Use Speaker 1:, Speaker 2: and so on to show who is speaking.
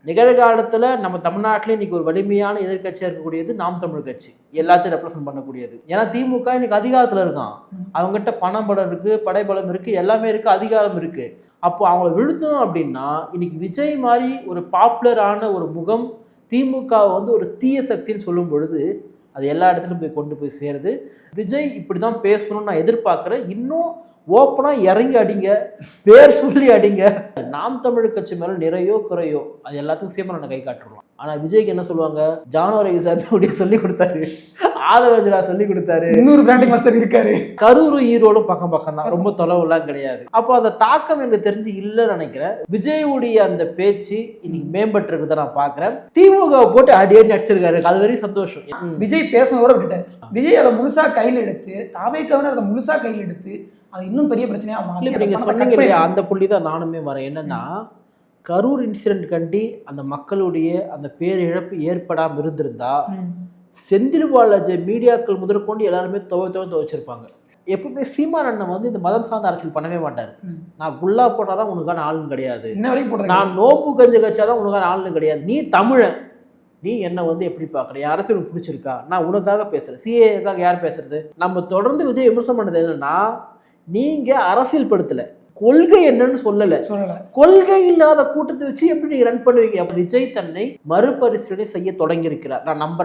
Speaker 1: நிகழ்காலத்தில் நம்ம தமிழ்நாட்டில் இன்னைக்கு ஒரு வலிமையான எதிர்கட்சியாக இருக்கக்கூடியது நாம் தமிழ் கட்சி, எல்லாத்தையும் ரெப்ரசென்ட் பண்ணக்கூடியது. ஏன்னா திமுக இன்னைக்கு அதிகாரத்தில் இருக்கான், அவங்ககிட்ட பணம் பலம் இருக்குது, படைபலம் இருக்குது, எல்லாமே இருக்குது, அதிகாரம் இருக்குது. அப்போ அவங்கள விழுத்தணும் அப்படின்னா இன்னைக்கு விஜய் மாதிரி ஒரு பாப்புலரான ஒரு முகம் திமுக வந்து ஒரு தீய சக்தின்னு சொல்லும் பொழுது அது எல்லா இடத்துலையும் போய் கொண்டு போய் சேருது. விஜய் இப்படி தான் பேசணும்னு நான் எதிர்பார்க்குறேன். இன்னும் ஓப்பனாக இறங்கி அடிங்க, பேர் சொல்லி அடிங்க. நாம் தமிழ் கட்சி மேலே நிறையோ குறையோ அது எல்லாத்துக்கும் சேமா நான் கை காட்டுறோம். ஆனால் விஜய்க்கு என்ன சொல்லுவாங்க, ஜானுவரி அப்படியே சொல்லி கொடுத்தாரு, ஆதவஜரா சொல்லி கொடுத்தாரு,
Speaker 2: இன்னொரு பிராண்டிங் மாஸ்டர் இருக்காரு,
Speaker 1: கரூரும் ஈரோடும் பக்கம் பக்கம் தான், ரொம்ப தொலைவுலாம் கிடையாது. அப்போ அந்த தாக்கம் எனக்கு தெரிஞ்சு இல்லைன்னு நினைக்கிறேன். விஜயுடைய அந்த பேச்சு இன்னைக்கு மேம்பட்டு நான் பார்க்குறேன். திமுக போட்டு அடியே நடிச்சிருக்காரு, அது வரைக்கும் சந்தோஷம்.
Speaker 2: விஜய் பேசனோட விட்டுட்டேன். விஜய் அதை முழுசா கையில் எடுத்து, தாவேக்காவினர் அதை முழுசா கையில் எடுத்து அது இன்னும் பெரிய பிரச்சனையா மாறி.
Speaker 1: நீங்க சொன்னீங்க இல்லையா, அந்த புள்ளி தான் நானுமே வரேன். என்னன்னா கரூர் இன்சிடென்ட் கண்டி அந்த மக்களுடைய அந்த பேரிழப்பு ஏற்படாமல் இருந்திருந்தா செந்தில் பாலாஜி மீடியாக்கள் முதற்கொண்டு எல்லாருமே துவைச்சிருப்பாங்க. எப்பவுமே சீமான் அண்ணன் வந்து இந்த மதம் சார்ந்த அரசியல் பண்ணவே மாட்டார். நான் குல்லா போட்டாதான் உனக்கான ஆளுன்னு கிடையாது, நான் நோப்பு கஞ்ச கட்சாதான் உனக்கான ஆளுன்னு கிடையாது, நீ தமிழன், நீ என்னை வந்து எப்படி பார்க்குற, என் அரசியல் உனக்கு பிடிச்சிருக்கா, நான் உனக்காக பேசுகிறேன். சிஏக்காக யார் பேசுறது? நம்ம தொடர்ந்து விஜய் விமர்சனம் பண்ணது என்னன்னா, நீங்கள் அரசியல் படுத்தலை, கொள்கை என்னன்னு சொல்லல. கொள்கை இல்லாத கூட்டத்தை வச்சு எப்படி நீங்க ரன் பண்ணுவீங்க? விஜய் தன்னை மறுபரிசீலனை செய்ய தொடங்கி இருக்கிறார், நான் நம்புறேன்.